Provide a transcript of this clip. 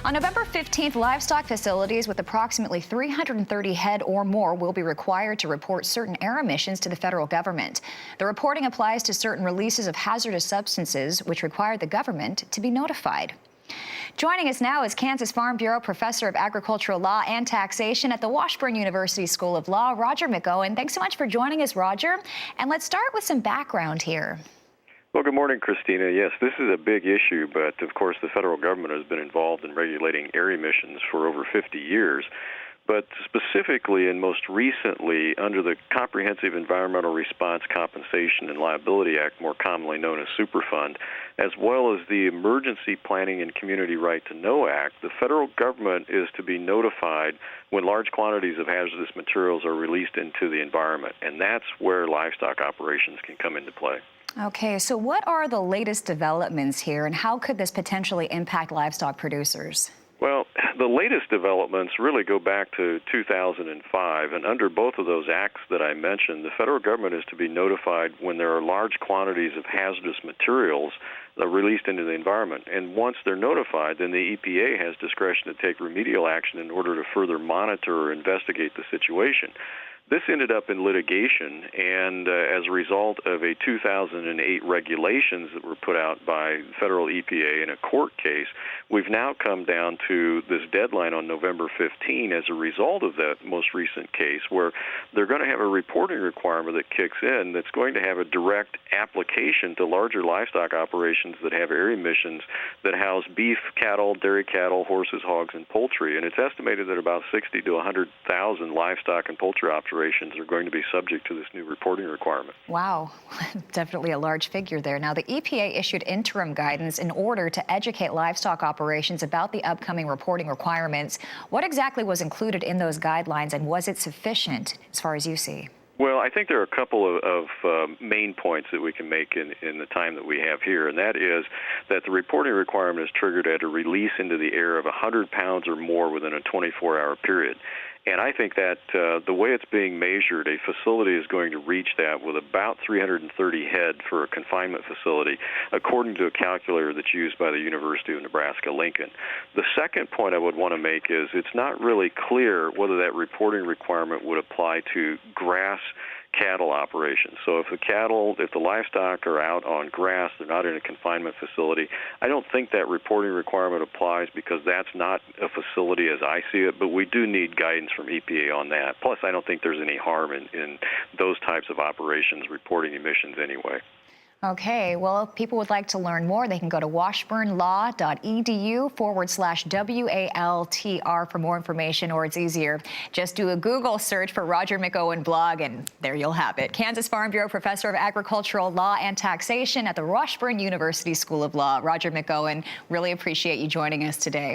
On November 15th, livestock facilities with approximately 330 head or more will be required to report certain air emissions to the federal government. The reporting applies to certain releases of hazardous substances, which require the government to be notified. Joining us now is Kansas Farm Bureau Professor of Agricultural Law and Taxation at the Washburn University School of Law, Roger McEowen. Thanks so much for joining us, Roger. And let's start with some background here. Well, good morning, Christina. Yes, this is a big issue, but of course the federal government has been involved in regulating air emissions for over 50 years. But specifically and most recently under the Comprehensive Environmental Response Compensation and Liability Act, more commonly known as Superfund, as well as the Emergency Planning and Community Right to Know Act, the federal government is to be notified when large quantities of hazardous materials are released into the environment, and that's where livestock operations can come into play. Okay, so what are the latest developments here, and how could this potentially impact livestock producers? Well, the latest developments really go back to 2005, and under both of those acts that I mentioned, the federal government is to be notified when there are large quantities of hazardous materials released into the environment. And once they're notified, then the EPA has discretion to take remedial action in order to further monitor or investigate the situation. This ended up in litigation, and as a result of a 2008 regulations that were put out by federal EPA in a court case, we've now come down to this deadline on November 15 as a result of that most recent case, where they're going to have a reporting requirement that kicks in that's going to have a direct application to larger livestock operations that have air emissions that house beef, cattle, dairy cattle, horses, hogs, and poultry. And it's estimated that about 60 to 100,000 livestock and poultry operations are going to be subject to this new reporting requirement. Wow, definitely a large figure there. Now, the EPA issued interim guidance in order to educate livestock operations about the upcoming reporting requirements. What exactly was included in those guidelines, and was it sufficient as far as you see? Well, I think there are a couple of main points that we can make in the time that we have here, and that is that the reporting requirement is triggered at a release into the air of 100 pounds or more within a 24-hour period. And I think that the way it's being measured, a facility is going to reach that with about 330 head for a confinement facility, according to a calculator that's used by the University of Nebraska-Lincoln. The second point I would want to make is it's not really clear whether that reporting requirement would apply to grass cattle operations. So if the livestock are out on grass, they're not in a confinement facility, I don't think that reporting requirement applies because that's not a facility as I see it, but we do need guidance from EPA on that. Plus, I don't think there's any harm in those types of operations reporting emissions anyway. Okay, well, if people would like to learn more, they can go to washburnlaw.edu/WALTR for more information, or it's easier, just do a Google search for Roger McEowen blog, and there you'll have it. Kansas Farm Bureau Professor of Agricultural Law and Taxation at the Washburn University School of Law. Roger McEowen, really appreciate you joining us today.